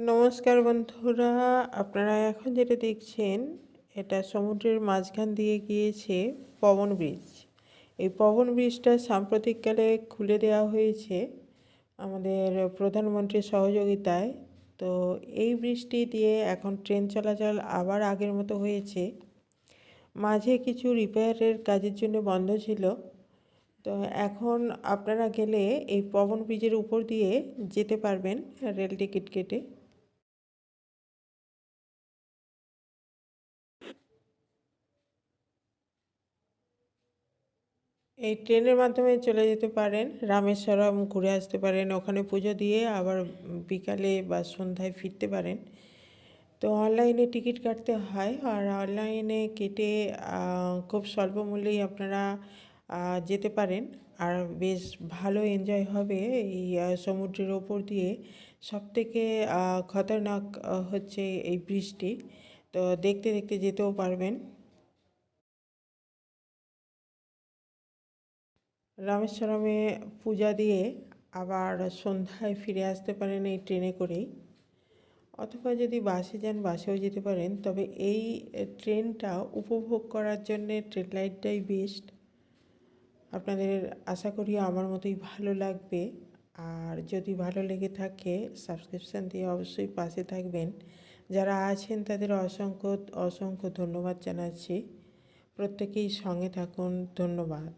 নমস্কার বন্ধুরা, আপনারা এখন যেটা দেখছেন এটা সমুদ্রের মাঝখান দিয়ে গিয়েছে পবন ব্রিজ। এই পবন ব্রিজটা সাম্প্রতিককালে খুলে দেওয়া হয়েছে আমাদের প্রধানমন্ত্রীর সহযোগিতায়। তো এই ব্রিজটি দিয়ে এখন ট্রেন চলাচল আবার আগের মতো হয়েছে। মাঝে কিছু রিপেয়ারের কাজের জন্য বন্ধ ছিল। তো এখন আপনারা গেলে এই পবন ব্রিজের উপর দিয়ে যেতে পারবেন রেল টিকিট কেটে। এই ট্রেনের মাধ্যমে চলে যেতে পারেন, রামেশ্বরম ঘুরে আসতে পারেন, ওখানে পুজো দিয়ে আবার বিকালে বা সন্ধ্যায় ফিরতে পারেন। তো অনলাইনে টিকিট কাটতে হয়, আর অনলাইনে কেটে খুব স্বল্প মূল্যেই আপনারা যেতে পারেন। আর বেশ ভালো এনজয় হবে এই সমুদ্রের ওপর দিয়ে। সবথেকে খতরনাক হচ্ছে এই ব্রিজটি। তো দেখতে দেখতে যেতেও পারবেন। রামেশ্বরমে পূজা দিয়ে আবার সন্ধ্যায় ফিরে আসতে পারেন এই ট্রেনে করেই, অথবা যদি বাসে যান বাসেও যেতে পারেন। তবে এই ট্রেনটা উপভোগ করার জন্যে ট্রেন লাইটটাই বেস্ট। আপনাদের আশা করি আমার মতোই ভালো লাগবে। আর যদি ভালো লেগে থাকে সাবস্ক্রিপশান দিয়ে অবশ্যই পাশে থাকবেন। যারা আছেন তাদের অসংখ্য অসংখ্য ধন্যবাদ জানাচ্ছি। প্রত্যেকেই সঙ্গে থাকুন। ধন্যবাদ।